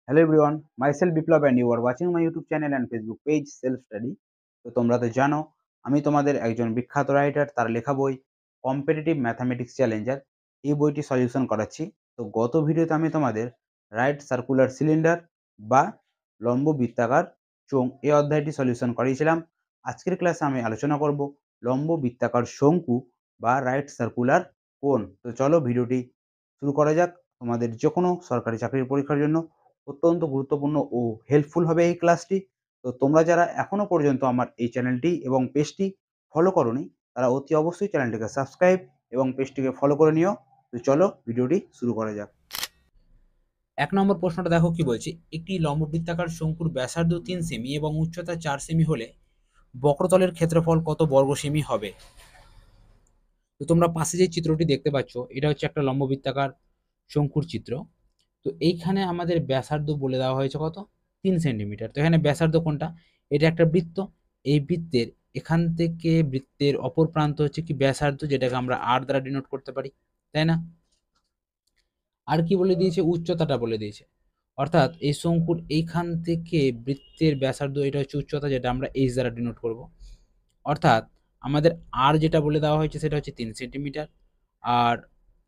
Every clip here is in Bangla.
Hello everyone, myself Biplab and you are watching my YouTube channel and Facebook page Self Study। তো তোমরা তো জানো আমি তোমাদের একজন বিখ্যাত রাইটার, তার লেখা বই কম্পিটিটিভ ম্যাথামেটিক্স চ্যালেঞ্জার এই বইটি সলিউশন করাচ্ছি। তো গত ভিডিওতে আমি তোমাদের রাইট সার্কুলার সিলিন্ডার বা লম্ব বৃত্তাকার চোঙ এই অধ্যায়টি সলিউশন করিয়েছিলাম। আজকের ক্লাসে আমি আলোচনা করব লম্ব বৃত্তাকার শঙ্কু বা রাইট সার্কুলার কোণ। তো চলো ভিডিওটি শুরু করা যাক। তোমাদের যে কোনো সরকারি চাকরির পরীক্ষার জন্য অত্যন্ত গুরুত্বপূর্ণ ও হেল্পফুল হবে এই ক্লাসটি। তো তোমরা যারা এখনো পর্যন্ত আমার এই চ্যানেলটি এবং পেজটি ফলো করোনি তারা অতি অবশ্যই চ্যানেলটিকে সাবস্ক্রাইব এবং পেজটিকে ফলো করে নিও। তো চলো ভিডিওটি শুরু করা যাক। ১ নম্বর প্রশ্নটা দেখো কি বলছে, একটি লম্ববৃত্তাকার শঙ্কুর ব্যাসার্ধ ৩ সেমি এবং উচ্চতা ৪ সেমি হলে বক্রতলের ক্ষেত্রফল কত বর্গ সেমি হবে? তো তোমরা পাশে যে চিত্রটি দেখতে পাচ্ছ এটা হচ্ছে একটা লম্ববৃত্তাকার শঙ্কুর চিত্র। তো এইখানে আমাদের ব্যাসার্ধ বলে দেওয়া হয়েছে কত? ৩ সেন্টিমিটার। তো এখানে ব্যাসার্ধ কোনটা? এটা একটা বৃত্ত। এই বৃত্তের এখান থেকে বৃত্তের অপর প্রান্ত হচ্ছে কি ব্যাসার্ধ, যেটাকে আমরা আর দ্বারা ডিনোট করতে পারি, তাই না? আর কি বলে দিয়েছে? উচ্চতাটা বলে দিয়েছে। অর্থাৎ এই শঙ্কুর এইখান থেকে বৃত্তের ব্যাসার্ধ এটা হচ্ছে উচ্চতা, যেটা আমরা এইচ দ্বারা ডিনোট করব। অর্থাৎ আমাদের আর যেটা বলে দেওয়া হয়েছে সেটা হচ্ছে 3 সেন্টিমিটার, আর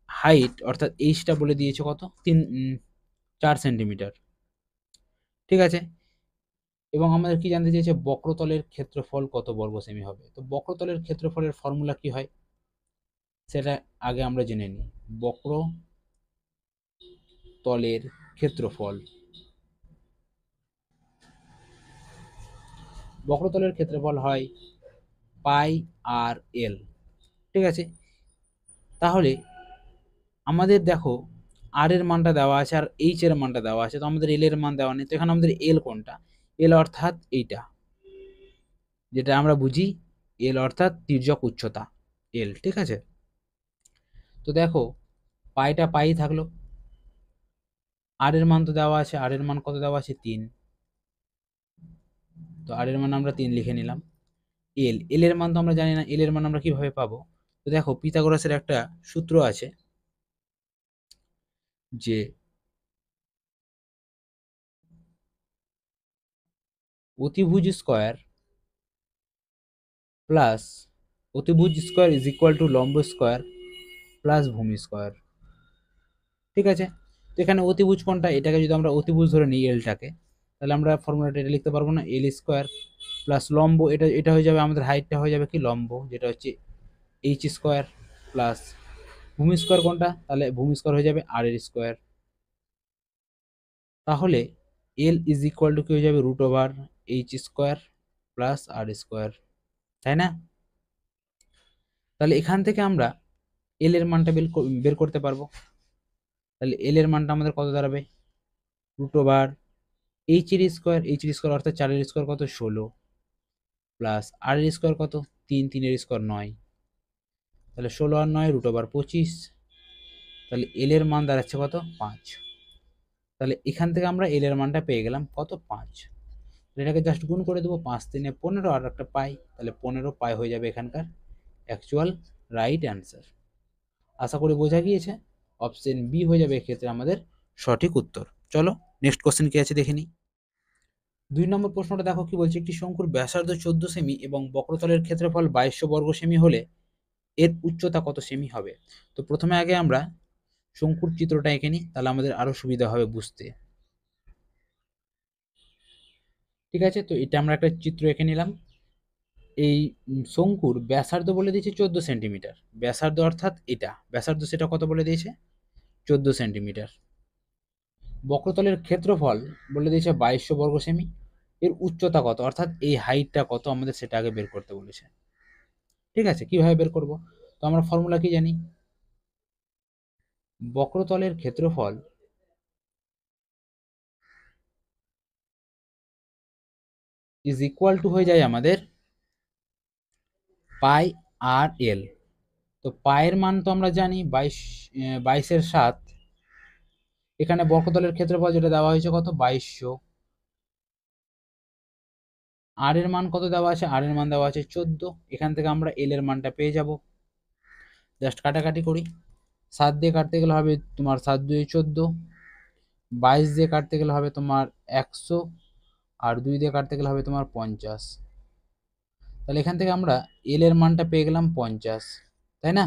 হাইট অর্থাৎ এইচটা বলে দিয়েছে কত? 4 সেন্টিমিটার। ঠিক আছে। এবং আমাদের কি জানতে চেয়েছে? বক্রতলের ক্ষেত্রফল কত বর্গ সেমি হবে। তো বক্রতলের ক্ষেত্রফলের ফর্মুলা কি হয় সেটা আগে আমরা জেনে নিই। বক্রতলের ক্ষেত্রফল, বক্রতলের ক্ষেত্রফল হয় পাই আর এল। ঠিক আছে। তাহলে আমাদের দেখো আর এর মানটা দেওয়া আছে আর এইচ এর মানটা দেওয়া আছে, তো আমাদের এল এর মান দেওয়া নেই। তো এখানে আমাদের এল কোনটা? এল অর্থাৎ এইটা, যেটা আমরা বুঝি এল অর্থাৎ তির্যক উচ্চতা এল। ঠিক আছে। তো দেখো পাইটা পাই থাকলো, আর এর মান তো দেওয়া আছে, আর এর মান কত দেওয়া আছে? 3। তো আর এর মান আমরা 3 লিখে নিলাম। এল এর মান তো আমরা জানি না, এল এর মান আমরা কিভাবে পাবো? তো দেখো পিথাগোরাসের একটা সূত্র আছে যে অতিভুজ স্কয়ার প্লাস অতিভুজ স্কয়ার ইজ ইকুয়াল টু লম্ব স্কয়ার প্লাস ভূমি স্কয়ার। ঠিক আছে। তো এখানে অতিভুজ কোনটা? এটাকে যদি আমরা অতিভুজ ধরে নিই এলটাকে, তাহলে আমরা ফর্মুলাটা এটা লিখতে পারবো না, এল স্কয়ার প্লাস লম্ব, এটা এটা হয়ে যাবে আমাদের হাইটটা হয়ে যাবে কি লম্ব, যেটা হচ্ছে এইচ স্কয়ার প্লাস ভূমি স্কয়ার কোনটা? তাহলে ভূমি স্কয়ার হয়ে যাবে আর এর স্কয়ার। তাহলে এল ইজ ইকুয়াল টু কি হয়ে যাবে? Root over H square plus R square, তাই না? তাহলে এখান থেকে আমরা এল এর মানটা বের করতে পারবো। তাহলে এল এর মানটা আমাদের কত দাঁড়াবে? রুট ওভার এইচ এর স্কোয়ার, এইচ এর স্কোয়ার অর্থাৎ 4 এর স্কোয়ার কত? 16 প্লাস আর এর স্কোয়ার কত? 3, 3 এর স্কোয়ার 9। তাহলে 16 আর 9 রুট ওভার 25। তাহলে এল এর মান দাঁড়াচ্ছে কত? 5। তাহলে এখান থেকে আমরা এল এর মানটা পেয়ে গেলাম কত? 5। এটাকে জাস্ট গুণ করে দেবো, 5 3 15 আর একটা পাই, তাহলে 15 পাই হয়ে যাবে এখানকার অ্যাকচুয়াল রাইট অ্যান্সার। আশা করি বোঝা গিয়েছে। অপশন বি হয়ে যাবে এক্ষেত্রে আমাদের সঠিক উত্তর। চলো নেক্সট কোশ্চেন কি আছে দেখে নিই। 2 নম্বর প্রশ্নটা দেখো কি বলছে, একটি শঙ্কুর ব্যাসার্ধ 14 সেমি এবং বক্রতলের ক্ষেত্রফল 2200 বর্গ সেমি হলে এর উচ্চতা কত সেমি হবে? তো প্রথমে আগে আমরা শঙ্কুর চিত্রটা এঁকে নিই, তাহলে আমাদের আরো সুবিধা হবে বুঝতে। ঠিক আছে। তো এটা আমরা একটা চিত্র এঁকে নিলাম। এই শঙ্কুর ব্যাসার্ধ বলে দিয়েছে 14 সেন্টিমিটার, ব্যাসার্ধ অর্থাৎ এটা ব্যাসার্ধ, সেটা কত বলে দিয়েছে? 14 সেন্টিমিটার। বক্রতলের ক্ষেত্রফল বলে দিয়েছে 2200 বর্গ সেমি। এর উচ্চতা কত অর্থাৎ এই হাইটটা কত আমাদের সেটা আগে বের করতে বলেছে। ঠিক আছে। কিভাবে বের করব? তো আমরা ফর্মুলা কি জানি? বক্রতলের ক্ষেত্রফল ইজ ইকুয়াল টু হয়ে যায় আমাদের পাই আর এল। তো পায়ের মান তো আমরা জানি 22 এর 7। এখানে বক্রতলের ক্ষেত্রফল যেটা দেওয়া হয়েছে কত? 2200। আর এর মান কত দেওয়া আছে? আর এর মান দেওয়া আছে 14। এখান থেকে আমরা এল এর মানটা পেয়ে যাব। জাস্ট কাটাকাটি করি, 7 দিয়ে কাটতে গেলে হবে তোমার 7 2 14, 22 দিয়ে কাটতে গেলে হবে তোমার 100, আর 2 দিয়ে কাটতে গেলে হবে তোমার 50। তাহলে এখান থেকে আমরা এল এর মানটা পেয়ে গেলাম 50, তাই না?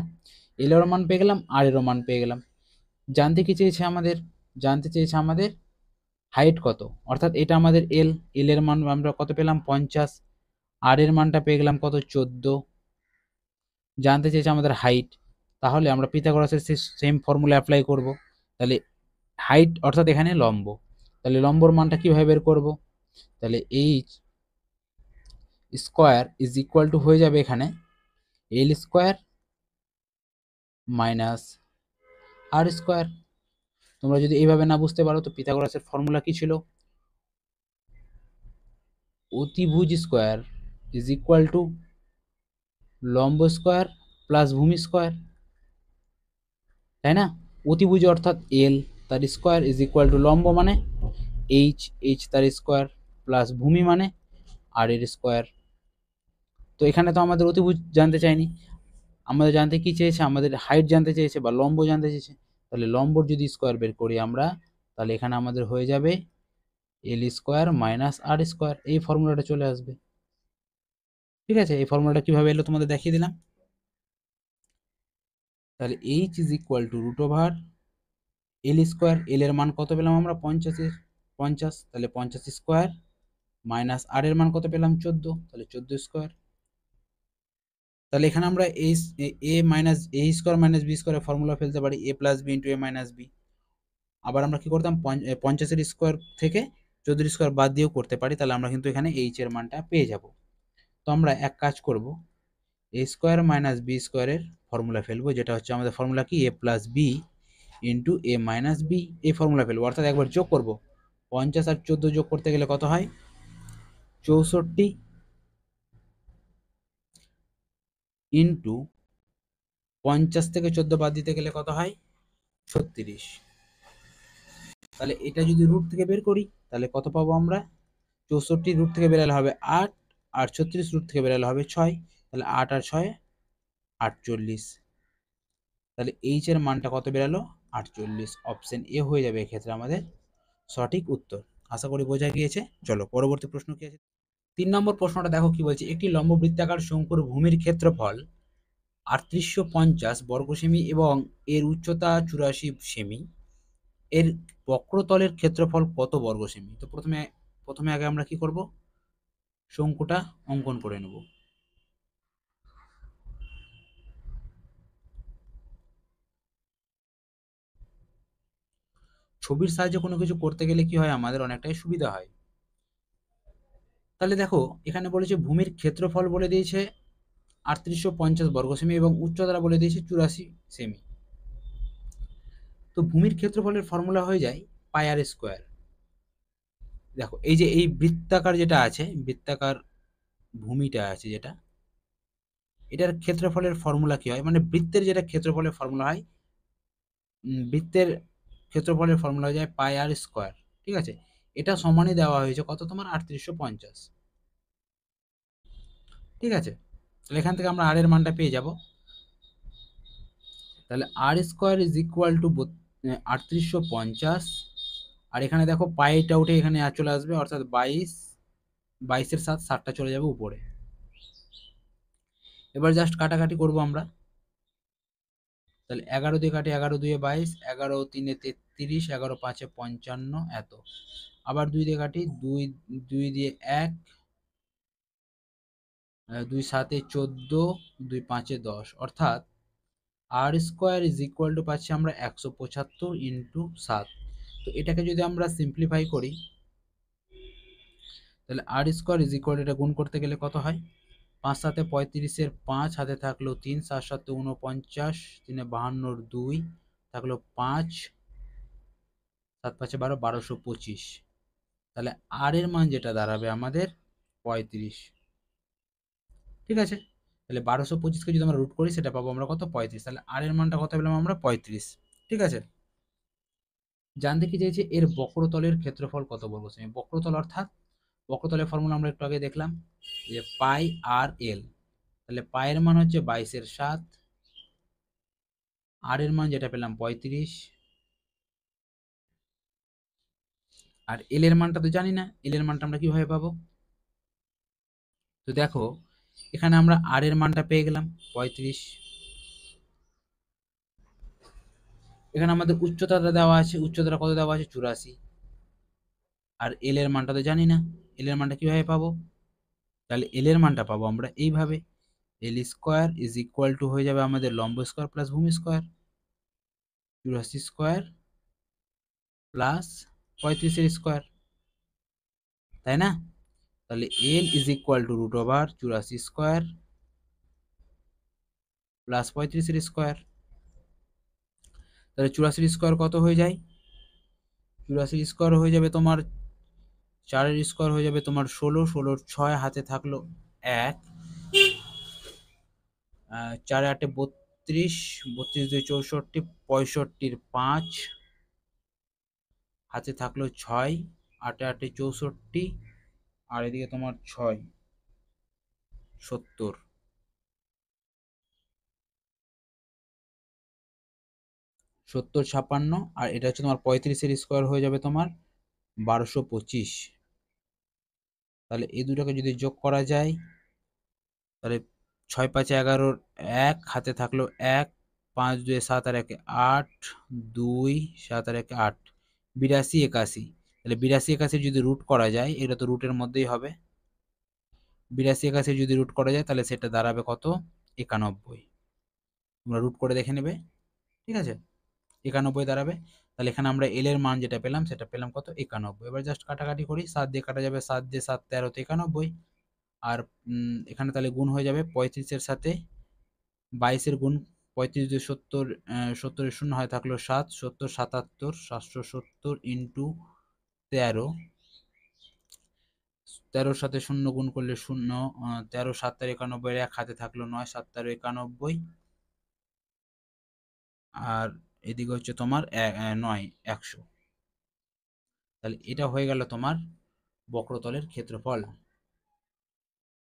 এল এর মান পেয়ে গেলাম, আর এর মান পেয়ে গেলাম। জানতে কি চেয়েছে আমাদের? জানতে চেয়েছে আমাদের হাইট কত, অর্থাৎ এটা আমাদের এল, এল এর মান আমরা কত পেলাম 50, আর এর মানটা পেয়ে গেলাম কত 14। জানতে চেয়েছে আমাদের হাইট, তাহলে আমরা পিথাগোরাসের সেম ফর্মুলা অ্যাপ্লাই করব। তাহলে হাইট অর্থাৎ এখানে লম্ব, তাহলে লম্বর মানটা কিভাবে বের করব? তাহলে H square is equal to হয়ে যাবে এখানে এল স্কোয়ার মাইনাস আর স্কোয়ার। তোমরা যদি এইভাবে না বুঝতে পারো তো পিথাগোরাসের ফর্মুলা কি ছিল? অতিভুজ স্কোয়ার ইজ ইকুয়াল টু লম্ব স্কোয়ার প্লাস ভূমি স্কোয়ার, তাই না? অতিভুজ অর্থাৎ এল, তার স্কোয়ার ইজ ইকুয়াল টু লম্ব মানে এইচ, এইচ তার স্কোয়ার প্লাস ভূমি মানে আর এর স্কোয়ার। তো এখানে তো আমাদের অতিভুজ জানতে চাইনি, আমাদের জানতে কি চেয়েছে? আমাদের হাইট জানতে চেয়েছে বা লম্ব জানতে চেয়েছে। তাহলে লম্বর যদি স্কোয়ার বের করি আমরা, তাহলে এখানে আমাদের হয়ে যাবে এল স্কোয়ার মাইনাস আর স্কোয়ার, এই ফর্মুলাটা চলে আসবে। ঠিক আছে, এই ফর্মুলাটা কিভাবে এলো তোমাদের দেখিয়ে দিলাম। তাহলে H is equal to root over L square, L এর মান কত পেলাম আমরা 50, তাহলে 50 স্কোয়ার মাইনাস আর এর মান কত পেলাম 14, তাহলে 14 স্কোয়ার। তাহলে এখানে আমরা এ মাইনাস এ স্কোয়ার মাইনাস বি স্কোয়ারের ফর্মুলা ফেলতে পারি, এ প্লাস বি ইন্টু এ মাইনাস বি। আবার আমরা কি করতাম 50-এর স্কোয়ার থেকে 14 স্কোয়ার বাদ দিয়েও করতে পারি, তাহলে আমরা কিন্তু এখানে এইচ এর মানটা পেয়ে যাব। তো আমরা এক কাজ করব, এ স্কোয়ার মাইনাস বি স্কোয়ারের ফর্মুলা ফেলবো, যেটা হচ্ছে আমাদের ফর্মুলা কি এ প্লাস বি ইন্টু এ মাইনাস বি, এই ফর্মুলা ফেলবো। অর্থাৎ একবার যোগ করব, 50 আর 14 যোগ করতে গেলে কত হয় 64 ইন্টু 50 থেকে 14 বাদ দিতে গেলে কত হয় 36। তাহলে এটা যদি রুট থেকে বের করি তাহলে কত পাবো আমরা? 64 রুট থেকে বেরোলে হবে 8, আর 36 রুট থেকে বেরোলে হবে 6, তাহলে 8 আর 6 48। তাহলে এইচ এর মানটা কত বেরালো 48। অপশন এ হয়ে যাবে এক্ষেত্রে আমাদের সঠিক উত্তর। আশা করি বোঝা গিয়েছে। চলো পরবর্তী প্রশ্ন কি আছে। 3 নম্বর প্রশ্নটা দেখো কি বলছে, একটি লম্ব বৃত্তাকার শঙ্কুর ভূমির ক্ষেত্রফল 3850 বর্গ সেমি এবং এর উচ্চতা 84 সেমি, এর বক্রতলের ক্ষেত্রফল কত বর্গ সেমি? তো প্রথমে আগে আমরা কি করব, শঙ্কুটা অঙ্কন করে নেব। ছবির সাহায্যে কোনো কিছু করতে গেলে কি হয়, আমাদের অনেকটাই সুবিধা হয়। তাহলে দেখো এখানে বলেছে ভূমির ক্ষেত্রফল বলে দিয়েছে 3850 বর্গ সেমি এবং উচ্চতা বলে দিয়েছে 84 সেমি। তো ভূমির ক্ষেত্রফলের ফর্মুলা হয়ে যায় পাই আর স্কোয়ার। দেখো এই যে এই বৃত্তাকার যেটা আছে, বৃত্তাকার ভূমিটা আছে যেটা, এটার ক্ষেত্রফলের ফর্মুলা কি হয়, মানে বৃত্তের যেটা ক্ষেত্রফলের ফর্মুলা হয়, বৃত্তের ক্ষেত্রফলের ফর্মুলা হয়ে যায় পাই আর স্কোয়ার। ঠিক আছে, এটা সমানই দেওয়া হয়েছে কত তোমার 3850। ঠিক আছে, তাহলে এখান থেকে আমরা আর এর মানটা পেয়ে যাব। তাহলে আর স্কোয়ার ইজ ইকুয়াল টু 3850, আর এখানে দেখো পাইটা উঠে এখানে আর চলে আসবে, অর্থাৎ 22-এর সাথে 7টা চলে যাবে উপরে। এবার জাস্ট কাটাকাটি করব আমরা। তাহলে 11 দিয়ে কাটি, 11 2 22, 11 3 33, 11 5 55, এত। আবার 2 দিয়ে কাটি, 2 দিয়ে 1, 2 7 14, 2 5 10, অর্থাৎ আর স্কোয়ার ইজ ইকুয়াল টু পাচ্ছি আমরা 175 ইন্টু 7। তো এটাকে যদি আমরা সিম্পলিফাই করি তাহলে আর স্কোয়ার ইজ ইকুয়াল, এটা গুণ করতে গেলে কত হয় 5 7 35-এর 5 হাতে থাকলো 3, 7 7 49, 3 52-র 2 থাকলো 5, 7 5 12, 1225। তাহলে আর এর মান যেটা দাঁড়াবে আমাদের 35। ঠিক আছে, তাহলে 1225-কে যদি আমরা রুট করি সেটা পাবো আমরা কত 35। তাহলে আর এর মানটা কত পেলাম আমরা 35। ঠিক আছে, জানতে কি চাইছে এর বক্রতলের ক্ষেত্রফল কত বর্গ সেমি। বক্রতল অর্থাৎ বক্রতলের ফর্মুলা আমরা একটু আগে দেখলাম যে পাই আর এল। তাহলে পায়ের মান হচ্ছে 22-এর 7, আর এর মান যেটা পেলাম 35, আর এল এর মানটা তো জানি না, এল এর মানটা আমরা কিভাবে পাবো? তো দেখো এখানে আমরা আর এর মানটা পেয়ে গেলাম 35। এখানে আমাদের উচ্চতাটা দেওয়া আছে, উচ্চতাটা কত দেওয়া আছে? 84। আর এল এর মানটা তো জানি না, এল এর মানটা কিভাবে পাবো? তাহলে এল এর মানটা পাবো আমরা এইভাবে, L square is equal to হয়ে যাবে আমাদের লম্ব স্কোয়ার প্লাস ভূমি স্কোয়ার, 84 স্কোয়ার প্লাস 35 স্কোয়ার, তাই না? তাহলে L is equal to root over 84 square plus 35 square. তাহলে 84 স্কোয়ার কত হয়ে যায়? 84 স্কোয়ার হয়ে যাবে তোমার, 4 স্কোয়ার হয়ে যাবে তোমার 16, 16 6 হাতে থাকলো 1, 4 8 32, 32 2 64, 65 5 হাতে থাকলো 6, 8 8 64, আর এদিকে তোমার 6 70, 70 56, আর এটা হচ্ছে তোমার 35 স্কোয়ার হয়ে যাবে তোমার 1225। তাহলে এই দুটোকে যদি যোগ করা যায় তাহলে 6 5 11, 1 হাতে থাকলো 1, 5 2 7 আর 1 8, 2 7 আর 1 8, 82 81। তাহলে 82 81 যদি রুট করা যায়, এটা তো রুটের মধ্যেই হবে, 82 81 যদি রুট করা যায় তাহলে সেটা দাঁড়াবে কত? 91। তোমরা রুট করে দেখে নেবে, ঠিক আছে? 91 দাঁড়াবে। তাহলে এখানে আমরা এল এর মান যেটা পেলাম সেটা পেলাম কত? 91। এবার জাস্ট কাটাকাটি করি, 7 দিয়ে কাটা যাবে, 7 দিয়ে 7 13 তে 91। আর এখানে তাহলে গুণ হয়ে যাবে 35 এর সাথে 22 এর গুণ, 35 দিয়ে 70, 70 এর শূন্য হয় থাকলো 7, 70 77, 770 ইন্টু 13, 13 সাথে শূন্য গুণ করলে শূন্য, 13 7 91, এক হাতে থাকলো 9, 7 91, আর এদিকে হচ্ছে তোমার 9 100। তাহলে এটা হয়ে গেল তোমার বক্রতলের ক্ষেত্রফল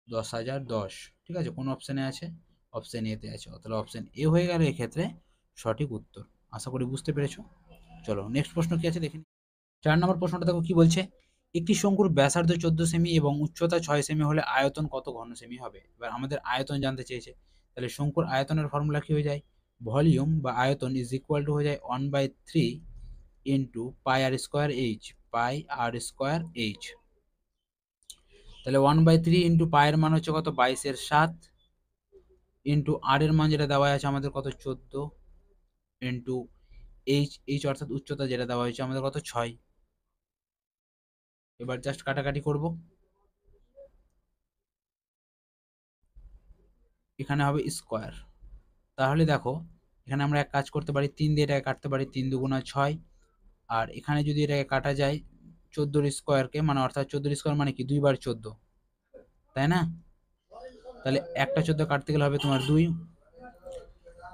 10,010। ঠিক আছে, কোন অপশানে আছে? অপশান এতে আছে, তাহলে অপশান এ হয়ে গেল এক্ষেত্রে সঠিক উত্তর। আশা করি বুঝতে পেরেছো। চলো নেক্সট প্রশ্ন কি আছে দেখে নিই। 4 নম্বর প্রশ্নটা দেখো কি বলছে, একটি শঙ্কুর ব্যাসার্ধ 14 সেমি এবং উচ্চতা 6 সেমি হলে আয়তন কত ঘন সেমি হবে? এবার আমাদের আয়তন জানতে চেয়েছে। তাহলে শঙ্কুর আয়তনের ফর্মুলা কি হয়ে যায়? ভলিউম বা আয়তন ইজ ইকুয়াল টু হয়ে যায় 1/3 into pi R square H, pi R square H. তাহলে 1/3 ইন্টু পায়ের মান হচ্ছে কত? 22 এর 7 ইন্টু আর এর মান যেটা দেওয়া আছে আমাদের কত? 14 ইন্টু এইচ, এইচ অর্থাৎ উচ্চতা যেটা দেওয়া হয়েছে আমাদের কত? 6। এবার জাস্ট কাটাকাটি করব, এখানে হবে স্কোয়ার। তাহলে দেখো এখানে আমরা এক কাজ করতে পারি, 3 দিয়ে এটাকে কাটতে পারি, 3 2 6। আর এখানে যদি এটাকে কাটা যায় 14 স্কোয়ারকে, মানে অর্থাৎ 14 স্কোয়ার মানে কি? 2 বার 14, তাই না? তাহলে একটা 14 কাটতে গেলে হবে তোমার 2,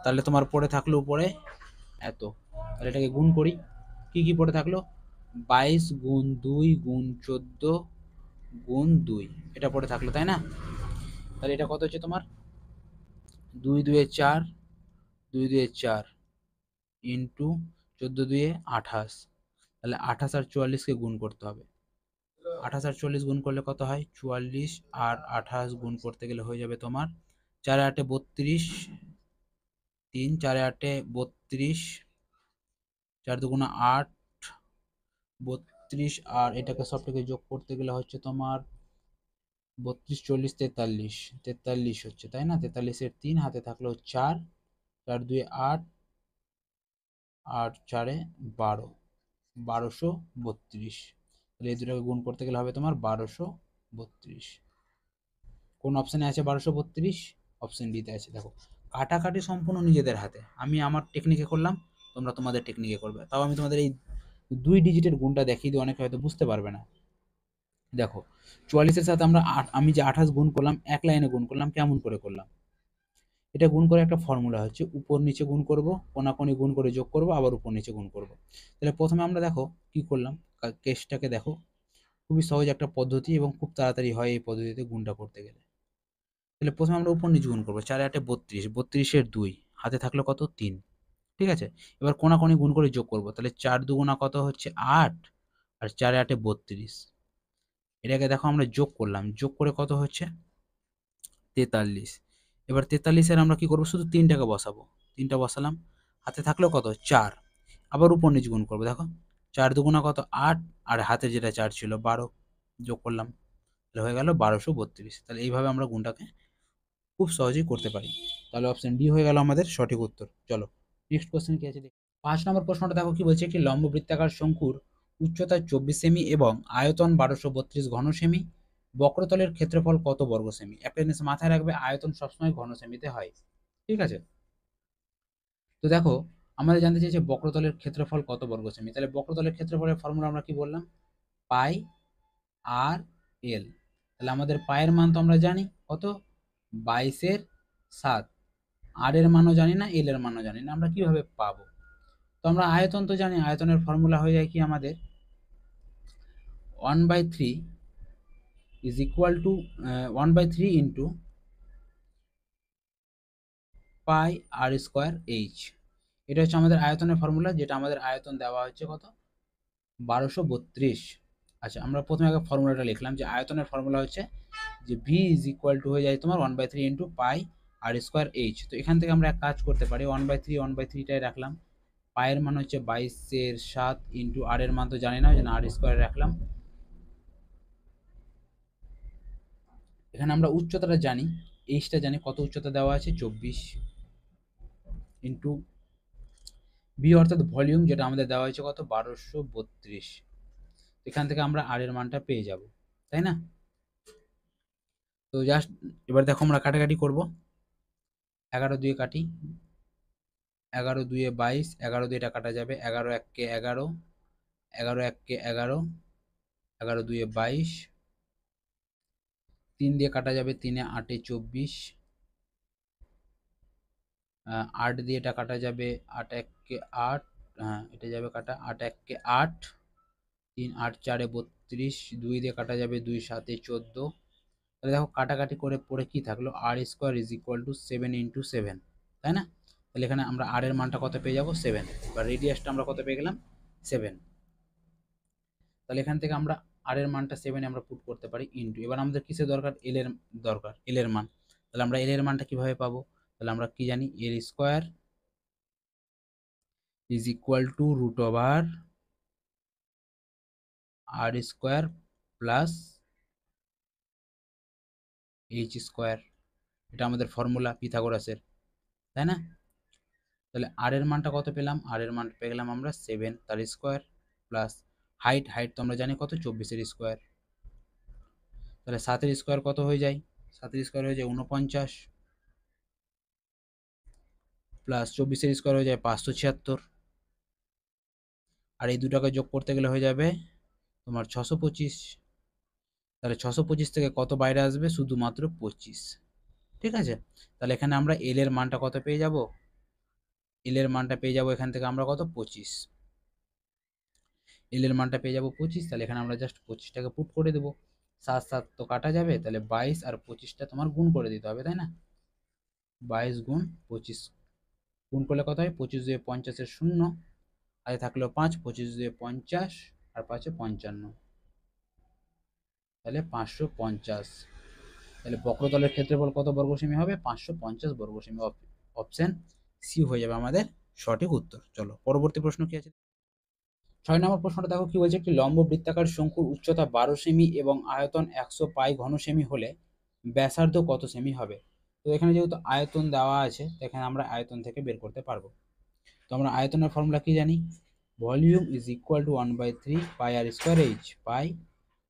তাহলে তোমার পড়ে থাকলো উপরে এত। তাহলে এটাকে গুণ করি, কি কি পড়ে থাকলো? 22 গুণ 2 গুণ 14 গুণ 2, এটা পড়ে থাকলো, তাই না? তাহলে এটা কত হচ্ছে তোমার? 2 2 4, 2 2 4 ইন্টু 14 2 28। তাহলে 28 আর 44কে গুণ করতে হবে। 28 আর 44 গুণ করলে কত হয়? 44, আর 28 গুণ করতে গেলে হয়ে যাবে তোমার 4 8 32, 3 4 8 32, 4 2 8, 32, আর এটাকে সবটাকে যোগ করতে গেলে হচ্ছে তোমার 32 40 43, 43 হচ্ছে, তাই না? 43 এর 3 হাতে থাকলো 4, 4 2 8, 8 4 12, 1232। তাহলে এই দুটোকে গুণ করতে গেলে হবে তোমার 1232। কোন অপশানে আছে 1232? অপশান ডিতে আছে। দেখো কাটাকাটি সম্পূর্ণ নিজেদের হাতে, আমি আমার টেকনিকে করলাম, তোমরা তোমাদের টেকনিকে করবে। তাও আমি তোমাদের এই 2 ডিজিটের গুণটা দেখিয়ে দিই, অনেকে হয়তো বুঝতে পারবে না। দেখো 44-এর সাথে আমি যে 28 গুণ করলাম, এক লাইনে গুণ করলাম, কেমন করে করলাম? এটা গুণ করে একটা ফর্মুলা হচ্ছে, উপর নিচে গুণ করব, কোনাকুনি গুণ করে যোগ করব, আবার উপর নিচে গুণ করব। তাহলে প্রথমে আমরা দেখো কি করলাম, কেসটাকে দেখো, খুবই সহজ একটা পদ্ধতি এবং খুব তাড়াতাড়ি হয় এই পদ্ধতিতে গুণটা করতে গেলে। তাহলে প্রথমে আমরা উপর নিচে গুণ করবো, 4 8 32, 32 এর 2 হাতে থাকলো কত? 3। ঠিক আছে, এবার কোনাকুনি গুণ করে যোগ করব। তাহলে 4 2 কত হচ্ছে? 8, আর 4 8 32। এটাকে দেখো আমরা যোগ করলাম, যোগ করে কত হচ্ছে 43। এবার 43-এর আমরা কি করব, শুধু 3টাকে বসাবো, 3টা বসালাম, হাতে থাকলো কত 4, আবার উপর নিচ গুণ করবো, দেখো 4 দুগুণা কত 8, আর হাতে যেটা 4 ছিল 12, যোগ করলাম, তাহলে হয়ে গেল 1232। তাহলে এইভাবে আমরা গুণটাকে খুব সহজেই করতে পারি। তাহলে অপশন ডি হয়ে গেল আমাদের সঠিক উত্তর। চলো নেক্সট কোশ্চেন কি আছে দেখি। 5 নম্বর প্রশ্নটা দেখো কি বলছে, একটি লম্ব বৃত্তাকার শঙ্কুর উচ্চতা 24 সেমি এবং আয়তন 1232 ঘন সেমি, বক্রতলের ক্ষেত্রফল কত বর্গ সেমি। একটা জিনিস মাথায় রাখবে, আয়তন সবসময় ঘন সেমিতে হয়, ঠিক আছে। তো দেখো আমাদের জানতে চাইছে বক্রতলের ক্ষেত্রফল কত বর্গ সেমি। তাহলে বক্রতলের ক্ষেত্রফলের ফর্মুলা আমরা কি বললাম, পাই আর এল। তাহলে আমাদের পায়ের মান তো আমরা জানি কত, 22/7। আর এর মানও জানি না, এল এর মানও জানি না, আমরা কিভাবে পাবো। তো আমরা আয়তন তো জানি, আয়তনের ফর্মুলা হয়ে যায় কি আমাদের 1/3 is equal to 1/3 into pi R square H. এটা হচ্ছে আমাদের আয়তনের ফর্মুলা, যেটা আমাদের আয়তন দেওয়া হচ্ছে কত 1232। আচ্ছা আমরা প্রথমে আগে ফর্মুলাটা লিখলাম, যে আয়তনের ফর্মুলা হচ্ছে যে ভি ইজ ইকুয়াল টু হয়ে যায় তোমার 1/3 into pi R square H. তো এখান থেকে আমরা এক কাজ করতে পারি, 1/3টাই রাখলাম, পায়ের মান হচ্ছে 22/7 ইন্টু আর এর মান তো জানি না, ওই জন্য আর স্কোয়ার রাখলাম। এখানে আমরা উচ্চতাটা জানি, এইচটা জানি, কত উচ্চতা দেওয়া আছে 24, ইন্টু বি অর্থাৎ ভলিউম, যেটা আমাদের দেওয়া হয়েছে কত 1232। এখান থেকে আমরা আর এর মানটা পেয়ে যাব, তাই না। তো জাস্ট এবার দেখো আমরা কাটাকাটি করব, 11 দিয়ে কাটি, 11 2 22, 11 দিয়ে এটা কাটা যাবে, 11 1 11, 11 1 11, 11 2 22, 3 দিয়ে কাটা যাবে, 3 8 24, 8 দিয়ে এটা কাটা যাবে, 8 1 8, হ্যাঁ এটা যাবে কাটা, 8 1 8, 3 8 4 32, 2 দিয়ে কাটা যাবে, 2 7 14। তাহলে দেখো কাটাকাটি করে পড়ে কি থাকলো, R square is equal to 7 into 7, তাই না। তাহলে এখানে আমরা আর এর মানটা কত পেয়ে যাবো 7, বা রেডিয়াসটা আমরা কত পেয়ে গেলাম 7। তাহলে এখান থেকে আমরা আর এর মানটা 7 আমরা পুট করতে পারি ইন্টু, এবার আমাদের কিসের দরকার, এল এর দরকার, এল এর মান। তাহলে আমরা এল এর মানটা কিভাবে পাবো, তাহলে আমরা কি জানি, L square is equal to root over R square plus H square. এটা আমাদের ফর্মুলা পিথাগোরাসের, তাই না। তাহলে আর এর মানটা কত পেলাম, আর এর মান পেয়ে গেলাম আমরা 7 তার স্কোয়ার, প্লাস হাইট, হাইট তো আমরা জানি কত 24-এর স্কোয়ার। তাহলে 7-এর স্কোয়ার কত হয়ে যায়, 7-এর স্কোয়ার হয়ে যায় 49, প্লাস 24-এর স্কোয়ার হয়ে যায় 576, আর এই দুটাকে যোগ করতে গেলে হয়ে যাবে তোমার 625। তাহলে 625 থেকে কত বাইরে আসবে, শুধুমাত্র 25, ঠিক আছে। তাহলে এখানে আমরা এল এর মানটা কত পেয়ে যাব, এল এর মানটা পেয়ে যাব এখান থেকে আমরা কত 25, এল এর মানটা পেয়ে যাব 25। তাহলে এখানে আমরা জাস্ট 25টাকে পুট করে দেবো, 7 7 তো কাটা যাবে, তাহলে 22 আর 25টা তোমার গুণ করে দিতে হবে, তাই না। 22 গুণ 25 গুণ করলে কত হয়, 25 2 50-এর 0, আর থাকলো 5, 25 2 50, আর 5 55, তাহলে 550। তাহলে বক্রতলের ক্ষেত্রফল কত বর্গ সেমি হবে, 550 বর্গ সেমি। অপশন সি হয়ে যাবে আমাদের সঠিক উত্তর। চলো পরবর্তী প্রশ্ন কি আছে। 6 নম্বর প্রশ্নটা দেখো কি বলছে, একটি লম্ব বৃত্তাকার শঙ্কুর উচ্চতা 12 সেমি এবং আয়তন 100 পাই ঘন সেমি হলে ব্যাসার্ধ কত সেমি হবে। তো এখানে যেহেতু আয়তন দেওয়া আছে, এখানে আমরা আয়তন থেকে বের করতে পারবো। তো আমরা আয়তনের ফর্মুলা কি জানি, volume is equal to 1/3 pi R square H, pi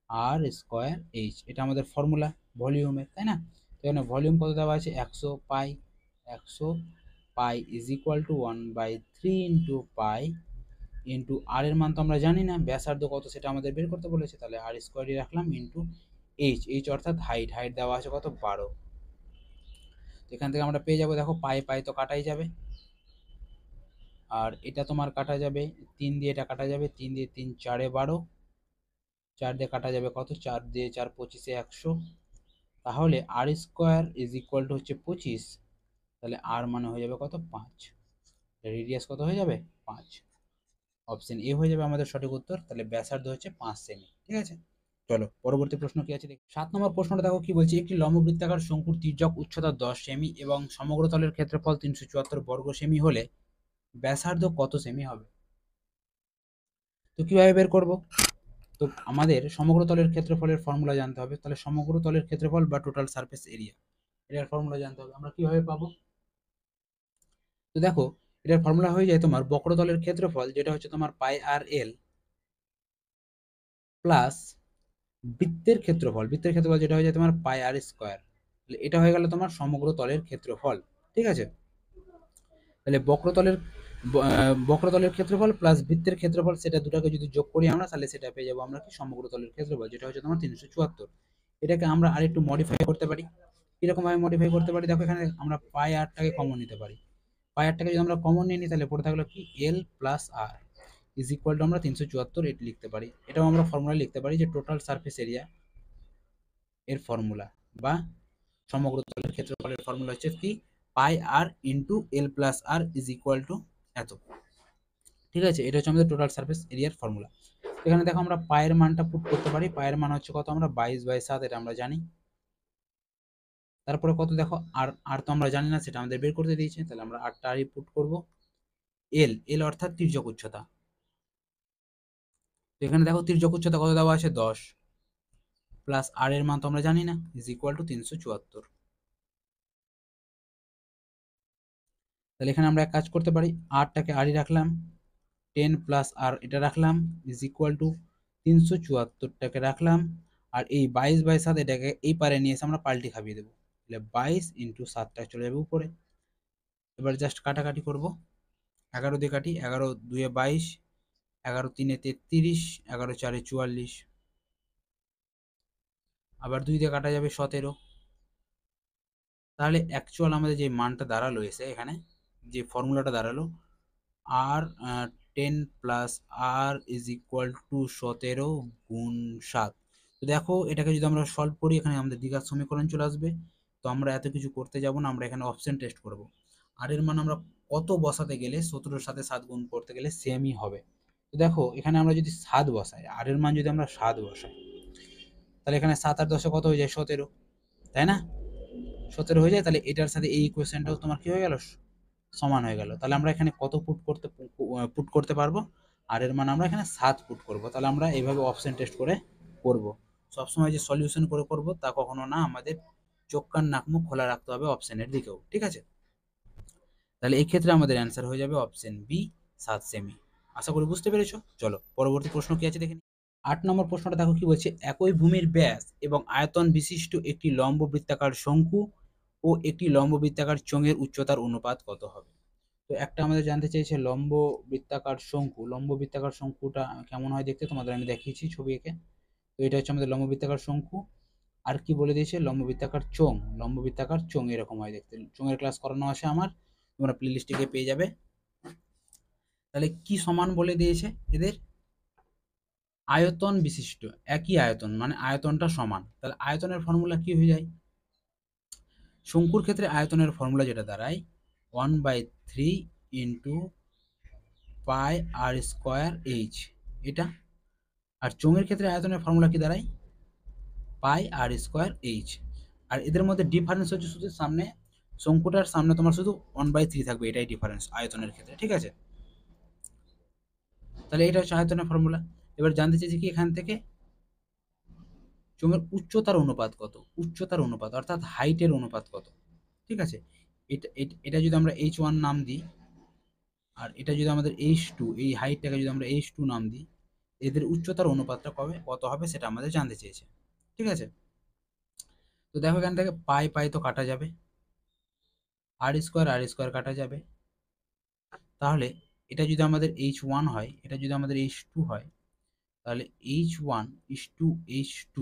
R square H, এটা আমাদের ফর্মুলা ভলিউমের, তাই না। তো এখানে ভলিউম কত দেওয়া আছে 100 pi, 100 pi is equal to 1/3 into pi into R এর মান তো আমরা জানি না, ব্যাসার্ধ কত সেটা আমাদের বের করতে বলেছে, তাহলে আর স্কোয়ারই রাখলাম ইন্টু এইচ, এইচ অর্থাৎ হাইট, হাইট দেওয়া আছে কত 12। এখান থেকে আমরা পেয়ে যাবো, দেখো পাই পাই তো কাটাই যাবে, আর এটা তোমার কাটা যাবে 3 দিয়ে, এটা কাটা যাবে 3 দিয়ে, 3 4 12, 4 দিয়ে কাটা যাবে কত, 4 দিয়ে 4 25-এ 100। তাহলে আর স্কোয়ার ইজ ইকুয়াল টু হচ্ছে 25, তাহলে আর মানে হয়ে যাবে কত 5, রেডিয়াস কত হয়ে যাবে 5। অপশন এ হয়ে যাবে আমাদের সঠিক উত্তর। তাহলে ব্যাসার্ধ হচ্ছে 5 সেমি। ঠিক আছে, চলো পরবর্তী প্রশ্ন কি আছে দেখি। 7 নম্বর প্রশ্নটা দেখো কি বলছে, একটি লম্ববৃত্তাকার শঙ্কুর তির্যক উচ্চতা 10 সেমি এবং সমগ্র তলের ক্ষেত্রফল 374 বর্গ সেমি হলে ব্যাসার্ধ কত সেমি হবে? তো কিভাবে বের করব? তো আমাদের সমগ্র তলের ক্ষেত্রফলের ফর্মুলা জানতে হবে। তাহলে সমগ্র তলের ক্ষেত্রফল বা টোটাল সারফেস এরিয়া, এটার ফর্মুলা জানতে হবে। আমরা কিভাবে পাবো? তো দেখো, এটার ফর্মুলা হয়ে যায় তোমার বক্রতলের ক্ষেত্রফল, যেটা হচ্ছে তোমার পাই আর এল, প্লাস বৃত্তের ক্ষেত্রফল যেটা হয়ে যায় তোমার পাই আর স্কোয়ার। তাহলে এটা হয়ে গেল তোমার সমগ্র তলের ক্ষেত্রফল। ঠিক আছে, তাহলে বক্রতলের ক্ষেত্রফল প্লাস বৃত্তের ক্ষেত্রফল, সেটা দুটাকে যদি যোগ করি আমরা, তাহলে সেটা পেয়ে যাবো আমরা কি সমগ্র তলের ক্ষেত্রফল, যেটা হচ্ছে তোমার 374। এটাকে আমরা আরেকটু মডিফাই করতে পারি। কিরকম ভাবে মডিফাই করতে পারি? দেখো, এখানে আমরা পাই আরটাকে কমন নিতে পারি। পাই আরটাকে যদি আমরা কমন নিয়ে নিই, তাহলে পড়ে থাকলো কি L plus R is equal to আমরা 374 এটি লিখতে পারি। এটাও আমরা ফর্মুলা লিখতে পারি যে টোটাল সারফেস এরিয়া এর ফর্মুলা বা সমগ্র তলের ক্ষেত্রফলের ফর্মুলা হচ্ছে কি pi R into L plus R is equal to এত। ঠিক আছে, এটা হচ্ছে আমাদের টোটাল সারফেস এরিয়ার ফর্মুলা। এখানে দেখো আমরা পায়ের মানটা পুট করতে পারি। পায়ের মান হচ্ছে কত? আমরা 22/7, এটা আমরা জানি। তারপরে কত দেখো, আর আর তো আমরা জানি না, সেটা আমাদের বের করতে দিয়েছে। তাহলে আমরা আরটা আরই পুট করব। এল এল অর্থাৎ তির্যক উচ্চতা। তো এখানে দেখো তির্যক উচ্চতা কত দেওয়া আছে? 10, প্লাস আর এর মান তো আমরা জানি না, ইজ ইকুয়াল টু 374। তাহলে এখানে আমরা এক কাজ করতে পারি, আরটাকে আরই রাখলাম, 10 প্লাস আর এটা রাখলাম, ইজ ইকুয়াল টু 374টাকে রাখলাম, আর এই 22/7 এটাকে এই পারে নিয়ে এসে আমরা পাল্টি খাবিয়ে দেবো। তাহলে 22 ইন্টু 7টা চলে যাবে উপরে। এবার জাস্ট কাটাকাটি করব। 11 দিয়ে কাটি, 11 2 22, 11 3 33, 11 4 44, আবার 2 দিয়ে কাটা যাবে 17। তাহলে অ্যাকচুয়াল আমাদের যে মানটা দাঁড়ালো এসে এখানে, যে ফর্মুলাটা দাঁড়ালো, আর 10 plus R is equal to 17 গুণ 7। তো দেখো, এটাকে যদি আমরা সলভ করি, এখানে আমাদের দ্বিঘাত সমীকরণ চলে আসবে। তো আমরা এত কিছু করতে যাব না, আমরা এখানে অপশন টেস্ট করব। আর এর মান আমরা কত বসাতে গেলে 17-এর সাথে 7 গুণ করতে গেলে সেমই হবে। তো দেখো, এখানে আমরা যদি 7 বসাই, আর এর মান যদি আমরা 7 বসাই, তাহলে এখানে 7 আর 10 কত হয়ে যায়? 17, তাই না? 17 হয়ে যায়। তাহলে এটার সাথে এই ইকুয়েশনটাও তোমার কি হয়ে গেল? সমান হয়ে গেল। তাহলে আমরা এখানে কত পুট করতে পারবো? আর এর মান আমরা এখানে 7 পুট করব। তাহলে আমরা এইভাবে অপশন টেস্ট করে করব। সবসময় যে সলিউশন করে করব তা কখনো না, আমাদের চোখ কান নাক মুখ খোলা রাখতে হবে অপশনের দিকেও। ঠিক আছে, তাহলে এই ক্ষেত্রে আমাদের অ্যান্সার হয়ে যাবে অপশন বি, 7 সেমি। আশা করি বুঝতে পেরেছো। চলো পরবর্তী প্রশ্ন কি আছে দেখে নিই। 8 নম্বর প্রশ্নটা দেখো কি বলছে, একই ভূমির ব্যাস এবং আয়তন বিশিষ্ট একটি লম্ব বৃত্তাকার শঙ্কু ও একটি লম্ব বৃত্তাকার চোঙের উচ্চতার অনুপাত কত হবে? তো একটা আমাদের জানতে চেয়েছে লম্ব বৃত্তাকার শঙ্কু। লম্ব বৃত্তাকার শঙ্কুটা কেমন হয় দেখতে, তোমাদের আমি দেখিয়েছি ছবি এঁকে। তো এটা হচ্ছে আমাদের লম্ব বৃত্তাকার শঙ্কু। আর কি বলে দিয়েছে? লম্ব বৃত্তাকার চোঙ। লম্ব বৃত্তাকার চোঙ এরকম হয় দেখতে। চোঙের ক্লাস করানো আছে আমার, তোমরা প্লেলিস্টে গিয়ে পেয়ে যাবে। তাহলে কি সমান বলে দিয়েছে এদের? আয়তন বিশিষ্ট, একই আয়তন মানে আয়তনটা সমান। তাহলে আয়তনের ফর্মুলা কি হয়ে যায়? শঙ্কুর ক্ষেত্রে আয়তনের ফর্মুলা যেটা দাঁড়ায় 1/3 into pi R square H, এটা। আর চোঙের ক্ষেত্রে আয়তনের ফর্মুলা কি দাঁড়ায়? পাই আর স্কোয়ার এইচ। আর এদের মধ্যে ডিফারেন্স হচ্ছে শুধু সামনে, শঙ্কুটার সামনে তোমার শুধু 1/3 থাকবে, এটাই ডিফারেন্স আয়তনের ক্ষেত্রে। ঠিক আছে, তাহলে এটা হচ্ছে আয়তনের ফর্মুলা। এবার জানতে চাইছি কি এখান থেকে, চোঙের উচ্চতার অনুপাত কত? উচ্চতার অনুপাত অর্থাৎ হাইটের অনুপাত কত? ঠিক আছে, এটা যদি আমরা h1 নাম দিই, আর এটা যদি আমাদের h2, এই হাইটটাকে যদি আমরা h2 নাম দিই, এদের উচ্চতার অনুপাতটা কত হবে সেটা আমাদের জানতে চেয়েছে। ঠিক আছে, তো দেখো এখান থেকে পাই পাই তো কাটা যাবে, আর স্কোয়ার কাটা যাবে। তাহলে এটা যদি আমাদের h1 হয়, এটা যদি আমাদের h2 হয়, তাহলে h1 is to h2,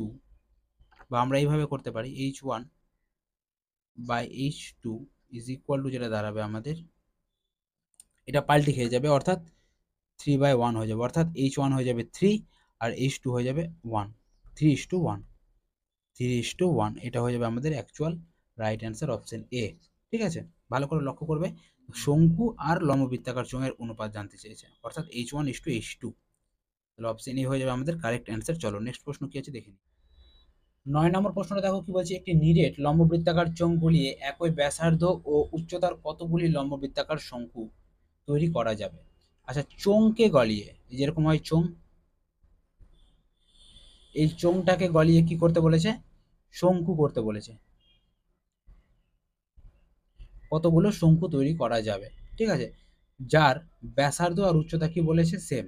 বা আমরা এইভাবে করতে পারি h1 by h2 is equal two, যেটা দাঁড়াবে আমাদের, এটা পাল্টি খেয়ে যাবে, অর্থাৎ 3/1 হয়ে যাবে। অর্থাৎ h1 হয়ে যাবে 3 আর h2 হয়ে যাবে 1, 3:1, 3:1। এটা হয়ে যাবে আমাদের actual right answer option A. ঠিক আছে, ভালো করে লক্ষ্য করবে। শঙ্কু আর লম্ববৃত্তাকার চোঙের অনুপাত জানতে চেয়েছে, অর্থাৎ H1:H2। তাহলে অপশন এ হয়ে যাবে আমাদের কারেক্ট অ্যান্সার। চলো নেক্সট প্রশ্ন কি আছে দেখে নিই। 9 নম্বর প্রশ্নটা দেখো কি বলছে, একটি নিরেট লম্ববৃত্তাকার চোঙ গলিয়ে একই ব্যাসার্ধ ও উচ্চতার কতগুলি লম্ববৃত্তাকার শঙ্কু তৈরি করা যাবে। আচ্ছা, চোঙকে গলিয়ে, যেরকম হয় চোঙ, এই চোঙটাকে গলিয়ে কি করতে বলেছে, শঙ্কু করতে বলেছে। কতগুলো শঙ্কু তৈরি করা যাবে, ঠিক আছে, যার ব্যাসার্ধ আর উচ্চতা কি বলেছে, সেম।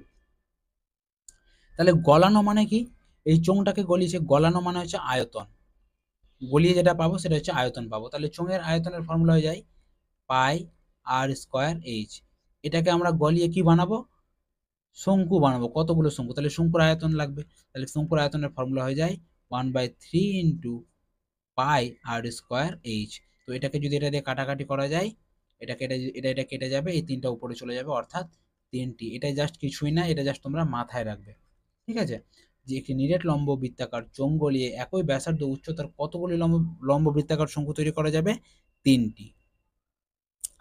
তাহলে গলানো মানে কি, এই চোঙটাকে গলিয়েছে, গলানো মানে হচ্ছে আয়তন, গলিয়ে যেটা পাবো সেটা হচ্ছে আয়তন পাবো। তাহলে চোঙের আয়তনের ফর্মুলা হয়ে যায় পাই আর স্কোয়ার এইচ। এটাকে আমরা গলিয়ে কি বানাবো, শঙ্কু বানাবো, কতগুলো শঙ্কু, তাহলে শঙ্কুর আয়তন লাগবে। তাহলে শঙ্কুর আয়তনের ফর্মুলা হয়ে যায় 1/3 into pi R square H. তো এটাকে যদি এটা দিয়ে কাটাকাটি করা যায়, এটা কেটে, এটা কেটে যাবে, এই তিনটা উপরে চলে যাবে, অর্থাৎ 3টি। এটা জাস্ট কিছুই না, এটা জাস্ট তোমরা মাথায় রাখবে, ঠিক আছে, যে একটি নিরেট লম্ব বৃত্তাকার চোঙ গলিয়ে একই ব্যাসার্ধ উচ্চতার কতগুলি লম্ব বৃত্তাকার শঙ্কু তৈরি করা যাবে, 3টি।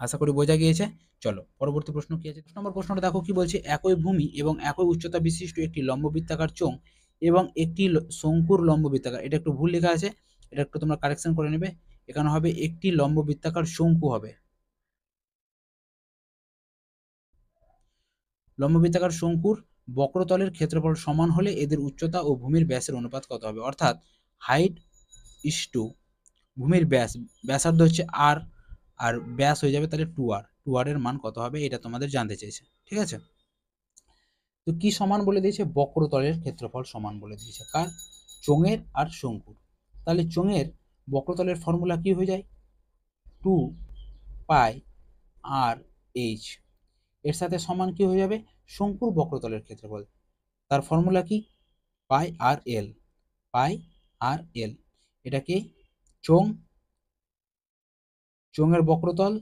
আশা করি বোঝা গিয়েছে। চলো পরবর্তী প্রশ্ন কি আছে। 10 নম্বর প্রশ্নটা দেখো কি বলছে, একই ভূমি এবং একই উচ্চতা বিশিষ্ট একটি লম্ব বৃত্তাকার চোঙ এবং একটি শঙ্কুর লম্ব বৃত্তাকার, এটা একটু ভুল লেখা আছে, এটা একটু তোমরা কারেকশন করে নেবে। এখানে হবে একটি লম্ব বৃত্তাকার শঙ্কু হবে, লম্ব বৃত্তাকার শঙ্কুর বক্রতলের ক্ষেত্রফল সমান হলে এদের উচ্চতা ও ভূমির ব্যাসের অনুপাত কত হবে। অর্থাৎ হাইট ইস টু ভূমির ব্যাস, ব্যাসার্ধ হচ্ছে আর, আর ব্যাস হয়ে যাবে তাহলে 2r, 2r এর মান কত হবে এটা তোমাদের জানতে চেয়েছে, ঠিক আছে। তো কি সমান বলে দিয়েছে, বক্রতলের ক্ষেত্রফল সমান বলে দিয়েছে, কার, চোঙের আর শঙ্কুর। তাহলে চোঙের বক্রতলের ফর্মুলা কি হয়ে যায়, 2 পাই আর এইচ, এর সাথে সমান কি হয়ে যাবে, শঙ্কুর বক্রতলের ক্ষেত্রফল, তার ফর্মুলা কি, পাই আর এল, পাই আর এল। এটাকে চোঙ, চোঙের বক্রতল,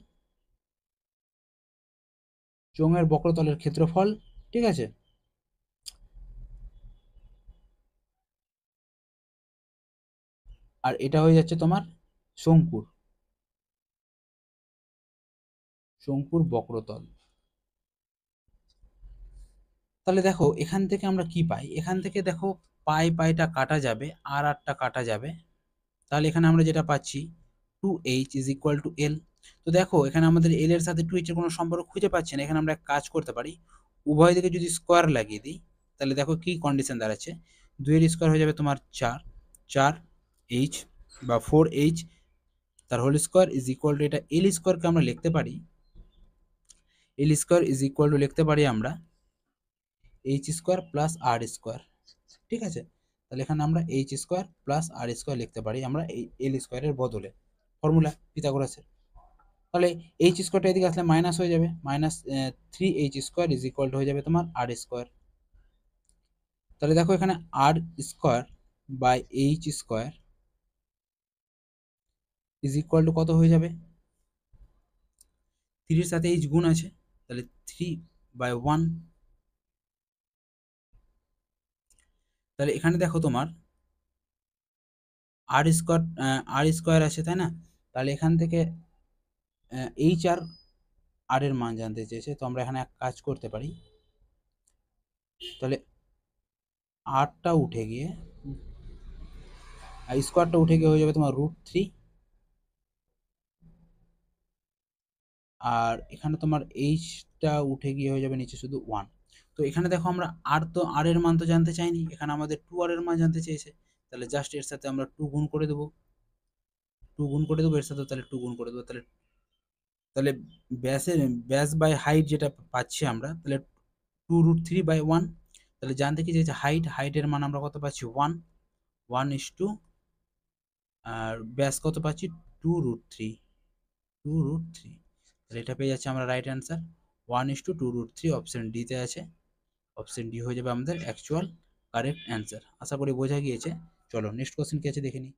চোঙের বক্রতলের ক্ষেত্রফল, ঠিক আছে, আর এটা হয়ে যাচ্ছে তোমার শঙ্কুর, শঙ্কুর বক্রতল। তাহলে দেখো এখান থেকে আমরা কি পাই, এখান থেকে দেখো পাই পাইটা কাটা যাবে আর আরটা কাটা যাবে, তাহলে এখানে আমরা যেটা পাচ্ছি 2h = l। তো দেখো এখানে আমাদের l এর সাথে 2h এর কোনো সম্পর্ক খুঁজে পাচ্ছি না, এখানে আমরা এক কাজ করতে পারি, উভয় দিকে যদি স্কোয়ার লাগিয়ে দিই, তাহলে দেখো কি কন্ডিশন দাঁড়াচ্ছে, 2 এর স্কোয়ার হয়ে যাবে তোমার 4, 4h বা 4h, তার whole square is equal to, এটা l স্কোয়ারকে আমরা লিখতে পারি, l square is equal to লিখতে পারি আমরা h square plus R square, ঠিক আছে। তাহলে এখানে আমরা H square plus R square লিখতে পারি আমরা এই এল স্কোয়ারের বদলে, ফর্মুলা পিথাগোরাসের। তাহলে এইচ স্কোয়ারটা এদিকে আসলে মাইনাস হয়ে যাবে, minus 3h² is equal to হয়ে যাবে তোমার আর স্কোয়ার। তাহলে দেখো এখানে R square by H square is equal to কত হয়ে যাবে, 3 এর সাথে এইচ গুণ আছে, তাহলে 3/1। তাহলে এখানে দেখো তোমার আর স্কোয়ার আছে তাই না, তাহলে এখান থেকে এইচ আর আর এর মান জানতে চেয়েছে, তো আমরা এখানে এক কাজ করতে পারি, তাহলে আরটা উঠে গিয়ে স্কোয়ারটা উঠে গিয়ে হয়ে যাবে তোমার √3, আর এখানে তোমার এইচটা উঠে গিয়ে হয়ে যাবে নিচে শুধু 1। তো এখানে দেখো আমরা আর এর মান তো জানতে চাইনি, এখানে আমাদের 2r এর মান জানতে চেয়েছে, তাহলে জাস্ট এর সাথে আমরা 2 গুণ করে দেবো, 2 গুণ করে দেবো এর সাথে, তাহলে 2 গুণ করে দেবো, তাহলে তাহলে ব্যাস বাই হাইট যেটা পাচ্ছি আমরা, তাহলে 2√3/1। তাহলে জানতে কি যে হাইটের মান আমরা কত পাচ্ছি, 1 আর ব্যাস কত পাচ্ছি, 2√3, 2√3। তাহলে এটা পেয়ে যাচ্ছে আমরা রাইট অ্যান্সার 1:2√3, অপশন ডিতে আছে, অপশন ডি হয়ে যাবে আমাদের অ্যাকচুয়াল কারেক্ট অ্যান্সার। আশা করি বোঝা গিয়েছে। চলো নেক্সট কোশ্চেন কি আছে দেখে নিই।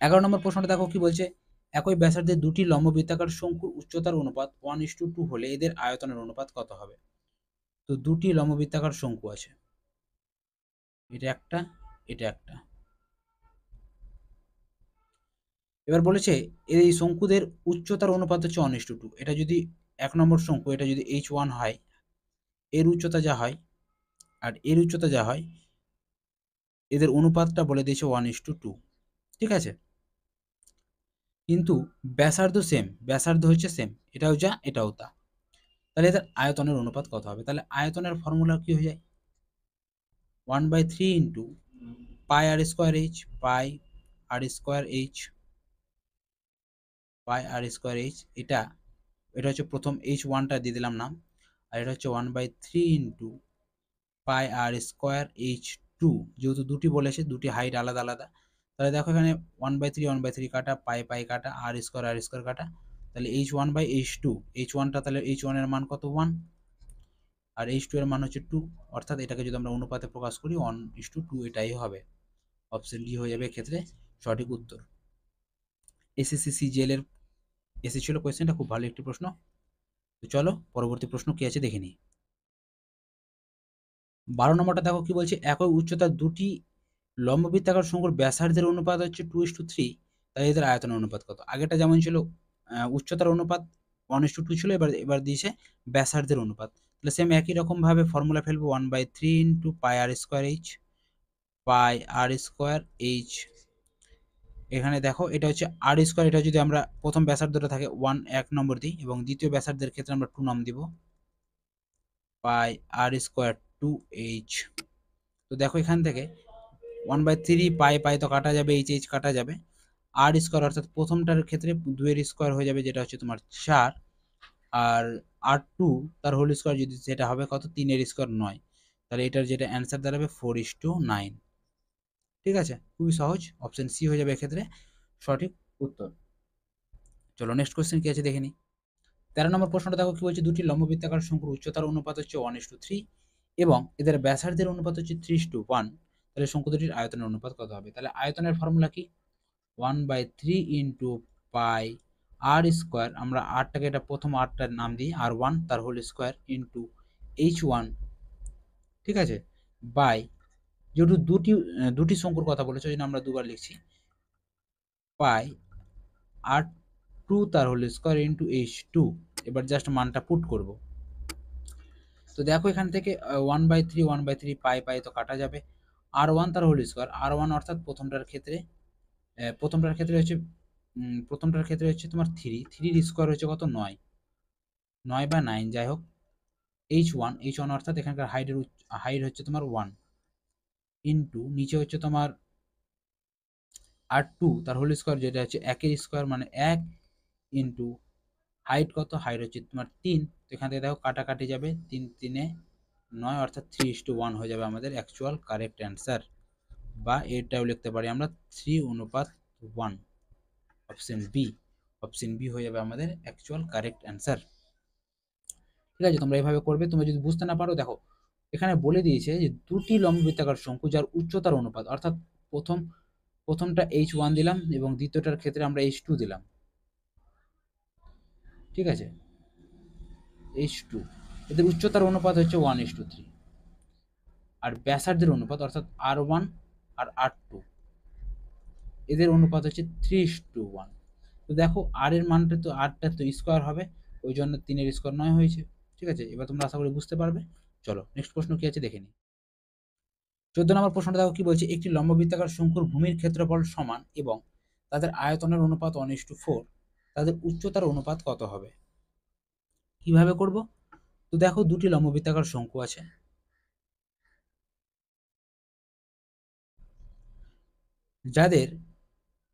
11 নম্বর প্রশ্নটা দেখো কি বলছে, একই ব্যাসার্ধের দুটি লম্ববৃত্তাকার শঙ্কুর উচ্চতার অনুপাত 1:2 হলে এদের আয়তনের অনুপাত কত হবে। তো দুটি লম্ববৃত্তাকার শঙ্কু আছে, এটা একটা, এটা একটা, এবার বলেছে এই শঙ্কুদের উচ্চতার অনুপাত হচ্ছে 1:2। এটা যদি 1 নম্বর শঙ্কু, এটা যদি H1 হয়, এর উচ্চতা যা হয় আর এর উচ্চতা যা হয়, এদের অনুপাতটা বলে দিয়েছে 1:2। ঠিক আছে, কিন্তু ব্যাসার্ধ সেম, ব্যাসার্ধ হচ্ছে সেম, এটাও যা এটাও তা। তাহলে এদের আয়তনের অনুপাত কত হবে? তাহলে আয়তনের ফর্মুলা কি হয়ে যায়? 1/3 into pi R square H, pi R square H, pi R square H. এটা এটা হচ্ছে প্রথম H1টা দিয়ে দিলাম নাম, আর এটা হচ্ছে 1/3 into pi R square H2। যেহেতু দুটি বলেছে, দুটি হাইট আলাদা আলাদা, তাহলে দেখো এখানে 1/3 কাটা, পাই পাই কাটা, আর স্কোয়ার কাটা, তাহলে H1/H2। H1টা তাহলে H1 এর মান কত? 1, আর H2 এর মান হচ্ছে 2। অর্থাৎ এটাকে যদি আমরা অনুপাতে প্রকাশ করি 1:2, এটাই হবে। অপশন ডি হয়ে যাবে এক্ষেত্রে সঠিক উত্তর। এসএসসি সিজিএল এর এসেছিল কোয়েশ্চেনটা, খুব ভালো একটি প্রশ্ন। তো চলো পরবর্তী প্রশ্ন কি আছে দেখে নিই। 12 নম্বরটা দেখো কি বলছে, একই উচ্চতার দুটি লম্ববৃত্তাকার শঙ্কুর ব্যাসার্ধের অনুপাত হচ্ছে 2:3, তাই এদের আয়তনের অনুপাত কত? আগেটা যেমন ছিল উচ্চতার অনুপাত 1:2 ছিল, এবার এবার দিয়েছে ব্যাসার্ধের অনুপাত। তাহলে সেম একই রকম ভাবে ফর্মুলা ফেলবো, 1/3 into pi R square H, pi R square H. এখানে দেখো এটা হচ্ছে আর স্কোয়ার, এটা যদি আমরা প্রথম ব্যাসার্ধটা থাকে 1 নম্বর দিই এবং দ্বিতীয় ব্যাসার্ধের ক্ষেত্রে আমরা 2 নাম দিব, পাই আর স্কোয়ার 2h। তো দেখো এখান থেকে 1/3 পাই পাই তো কাটা যাবে, এইচ কাটা যাবে, আর স্কোয়ার অর্থাৎ প্রথমটার ক্ষেত্রে 2 এর স্কোয়ার হয়ে যাবে, যেটা হচ্ছে তোমার 4, আর আর 2 তার হোল স্কোয়ার যদি, সেটা হবে কত? 3 এর স্কোয়ার 9। তাহলে এটার যেটা অ্যান্সার দাঁড়াবে 4:9। ঠিক আছে, খুবই সহজ, অপশন সি হয়ে যাবে এক্ষেত্রে সঠিক উত্তর। চলো নেক্সট কোয়েশ্চেন কি আছে দেখে নিই। 13 নম্বর প্রশ্নটা দেখো কি বলছে, দুটি লম্ববৃত্তাকার শঙ্কুর উচ্চতার অনুপাত হচ্ছে 1:3 এবং এদের ব্যাসার্ধের অনুপাত হচ্ছে 3:1। তাহলে শঙ্কু দুটির আয়তনের অনুপাত কত হবে? তাহলে আয়তনের ফর্মুলা কি? 1/3 ইন্টু পাই আর স্কোয়ার, আমরা আরটাকে, এটা প্রথম আরটার নাম দিই আর1 তার হোল স্কোয়ার ইন্টু H1। ঠিক আছে, বাই, যেহেতু দুটি শঙ্কুর কথা বলেছে ওই জন্য আমরা দুবার লিখছি, পাই আর2 তার হোল স্কোয়ার ইন্টু H2। এবার জাস্ট মানটা পুট করব। তো দেখো এখান থেকে 1/3 পাই পাই তো কাটা যাবে, আর1 তার হোল স্কোয়ার, আর1 অর্থাৎ প্রথমটার ক্ষেত্রে হচ্ছে তোমার 3 স্কোয়ার হচ্ছে কত? 9, 9 বা 9 যাই হোক, H1 অর্থাৎ এখানকার হাইট হচ্ছে তোমার 1 ইন্টু নিচে হচ্ছে তোমার আর2 তার হোল স্কোয়ার, যেটা হচ্ছে 1 এর স্কোয়ার মানে 1 ইন্টু হাইট কত? হাইট হচ্ছে তোমার 3। তো এখান থেকে দেখো কাটাকাটি যাবে, 3 3 9, অর্থাৎ 3:1 হয়ে যাবে আমাদের অ্যাকচুয়াল কারেক্ট অ্যান্সার। বা এটাও লিখতে পারি আমরা 3:1। অপশন বি, অপশন বি হয়ে যাবে আমাদের অ্যাকচুয়াল কারেক্ট অ্যান্সার। ঠিক আছে, তোমরা এইভাবে করবে। তোমরা যদি বুঝতে না পারো, দেখো এখানে বলে দিয়েছে যে দুটি লম্ববৃত্তাকার শঙ্কু যার উচ্চতার অনুপাত, অর্থাৎ প্রথমটা H1 দিলাম এবং দ্বিতীয়টার ক্ষেত্রে আমরা H2 দিলাম। ঠিক আছে, H2, এদের উচ্চতার অনুপাত হচ্ছে 1:3, আর ব্যাসার্ধের অনুপাত অর্থাৎ আর1 আর আর2 এদের অনুপাত হচ্ছে 3:1। তো দেখো আর এর মানটা তো, আরটা তো স্কোয়ার হবে, ওই জন্য 3 এর স্কোয়ার 9 হয়েছে। ঠিক আছে, এবার তোমরা আশা করি বুঝতে পারবে। চলো নেক্সট প্রশ্ন কি আছে দেখে নিই। 14 নম্বর প্রশ্নটা দেখো কি বলছে, একটি লম্ববৃত্তাকার শঙ্কুর ভূমির ক্ষেত্রফল সমান এবং তাদের আয়তনের অনুপাত 1:4, তাদের উচ্চতার অনুপাত কত হবে? কিভাবে করব? তো দেখো দুটি লম্ববৃত্তাকার শঙ্কু আছে, যাদের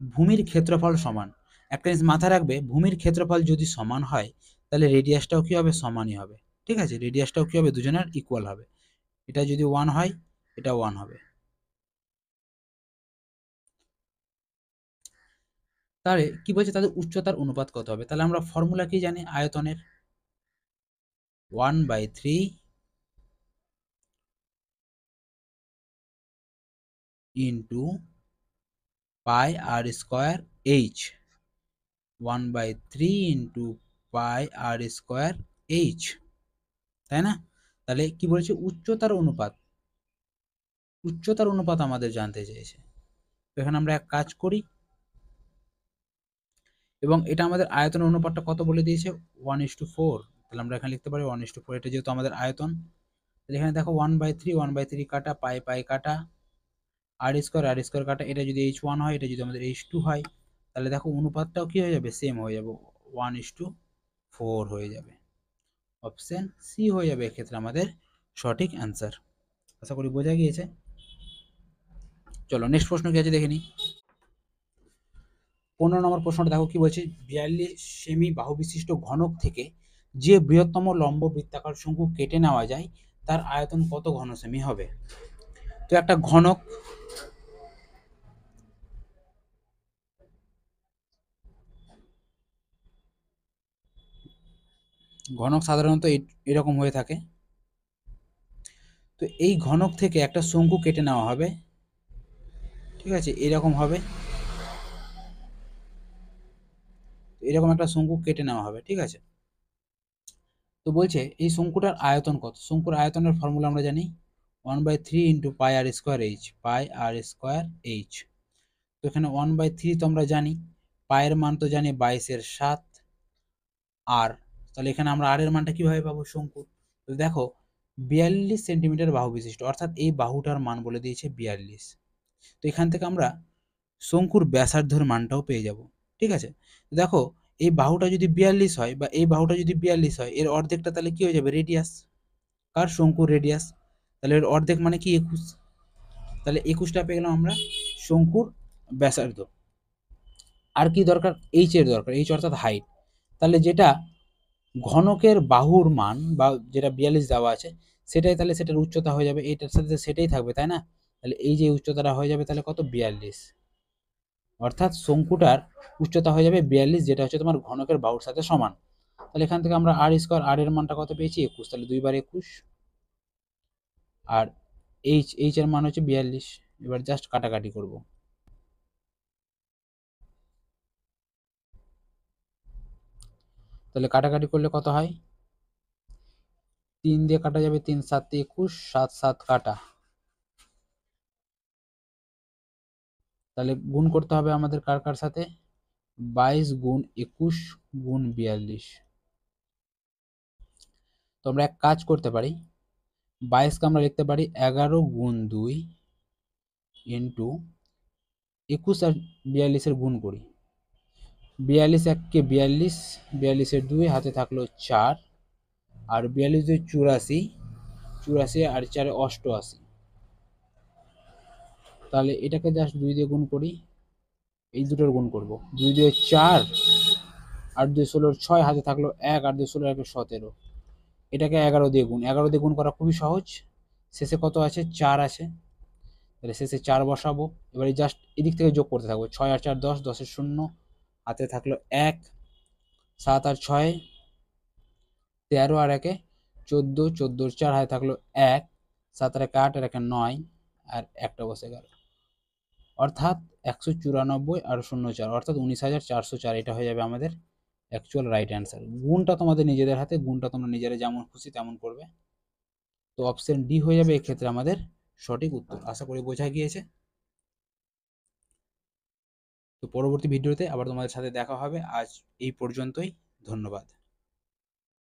ভূমির ক্ষেত্রফল সমান। একটা জিনিস মাথায় রাখবে, ভূমির ক্ষেত্রফল যদি সমান হয় তাহলে রেডিয়াসটাও কি হবে? সমানই হবে। ঠিক আছে, রেডিয়াসটাও কি হবে? দুজনের ইকুয়াল হবে। এটা যদি 1 হয়, এটা 1 হবে। তাহলে কি বলছে, তাদের উচ্চতার অনুপাত কত হবে? তাহলে আমরা ফর্মুলা কি জানি আয়তনের? 1/3 into pi R square H, 1/3 into pi R square H, তাই না? তাহলে কি বলছে, উচ্চতার অনুপাত, উচ্চতার অনুপাত আমাদের জানতে চেয়েছে। তো এখানে আমরা এক কাজ করি, এবং এটা আমাদের আয়তনের অনুপাতটা কত বলে দিয়েছে 1:4। তাহলে আমরা এখানে লিখতে পারি 1:4, এটা যেহেতু আমাদের আয়তন। তাহলে এখানে দেখো 1/3 কাটা, পাই পাই কাটা, আর স্কোয়ার কাটা, এটা যদি h1 হয়, এটা যদি আমাদের h2 হয়, তাহলে দেখো অনুপাতটাও কি হয়ে যাবে, সেম হয়ে যাবে, 1:4 হয়ে যাবে। অপশন সি হয়ে যাবে এক্ষেত্রে আমাদের সঠিক অ্যান্সার। আশা করি বোঝা গিয়েছে। চলো নেক্সট প্রশ্ন কি আছে দেখে নিই। 15 নম্বর প্রশ্নটা দেখো কি বলছে, 42 সেমি বাহু বিশিষ্ট ঘনক থেকে যে বৃহত্তম লম্ব বৃত্তাকার শঙ্কু কেটে নেওয়া যায় তার আয়তন কত ঘন সেমি হবে? তো একটা ঘনক, সাধারণত এরকম হয়ে থাকে। তো এই ঘনক থেকে একটা শঙ্কু কেটে নেওয়া হবে, ঠিক আছে, এরকম হবে, এরকম একটা শঙ্কু কেটে নেওয়া হবে, ঠিক আছে। তো বলছে এই শঙ্কুটার আয়তন কত? শঙ্কুর আয়তনের ফর্মুলা আমরা জানি 1/3 into pi R square H, pi R square H. তো এখানে 1/3 তো আমরা জানি, পায়ের মান তো জানি 22/7, আর তাহলে এখানে আমরা আর এর মানটা কিভাবে পাবো? শঙ্কুর, তো দেখো 42 সেন্টিমিটার বাহু বিশিষ্ট, অর্থাৎ এই বাহুটার মান বলে দিয়েছে 42। তো এখান থেকে আমরা শঙ্কুর ব্যাসার্ধের মানটাও পেয়ে যাব, ঠিক আছে। দেখো এই বাহুটা যদি 42 হয় বা এই বাহুটা যদি 42 হয়, এর অর্ধেকটা তাহলে কি হয়ে যাবে? রেডিয়াস। কার? শঙ্কুর রেডিয়াস। তাহলে এর অর্ধেক মানে কি? 21। তাহলে 21টা পেয়ে গেলাম আমরা শঙ্কুর ব্যাসার্ধ। আর কি দরকার? এইচ এর দরকার, এইচ অর্থাৎ হাইট। তাহলে যেটা ঘনকের বাহুর মান বা যেটা 42 দেওয়া আছে, সেটাই তাহলে সেটার উচ্চতা হয়ে যাবে, এটার সাথে সেটাই থাকবে, তাই না? তাহলে এই যে উচ্চতাটা হয়ে যাবে তাহলে কত? 42। অর্থাৎ শঙ্কুটার উচ্চতা হয়ে যাবে 42, যেটা হচ্ছে তোমার ঘনকের বাহুর সাথে সমান। তাহলে এখান থেকে আমরা আর স্কোয়ার, আর এর মানটা কত পেয়েছি? 21। তাহলে 2 বার 21, আর এইচ এর মান হচ্ছে 42। এবার জাস্ট কাটাকাটি করব। তাহলে কাটাকাটি করলে কত হয়? 3 দিয়ে কাটা যাবে, 3 7 21, 7 7 কাটা। তাহলে গুণ করতে হবে আমাদের কার কার সাথে? 22 গুণ 21 গুণ 42। তো আমরা এক কাজ করতে পারি, 22কে আমরা লিখতে পারি 11 গুণ 2 ইন্টু 21 আর 42-এর গুণ করি। 42 1 42, 42-এর 2 হাতে থাকলো 4, আর 42 2 84, 84 আর 4 88। তাহলে এটাকে জাস্ট 2 দিয়ে গুণ করি, এই দুটোর গুণ করব। 2 দিয়ে 4, 8 2 16 6, হাতে থাকলো 1, 8 2 16 1 17। এটাকে 11 দিয়ে গুণ, 11 দিয়ে গুণ করা খুবই সহজ। শেষে কত আছে? 4 আছে, তাহলে শেষে 4 বসাবো। এবারে জাস্ট এদিক থেকে যোগ করতে থাকবো, 6 আর 4 10, 10-এর 0, হাতে থাকলো 1, 7 আর 6 13, আর 1 14, 14-এর 4, হাতে থাকলো 1, 7 আর 1 8, আর 1 9, আর একটা বসে গেল, অর্থাৎ 194 আর 0 4, অর্থাৎ 19,404। এটা হয়ে যাবে আমাদের অ্যাকচুয়াল রাইট অ্যান্সার। গুণটা তোমাদের নিজেদের হাতে, গুণটা তোমরা নিজেরা যেমন খুশি তেমন করবে। তো অপশন ডি হয়ে যাবে এক্ষেত্রে আমাদের সঠিক উত্তর। আশা করি বোঝা গিয়েছে। তো পরবর্তী ভিডিওতে আবার তোমাদের সাথে দেখা হবে। আজ এই পর্যন্তই, ধন্যবাদ।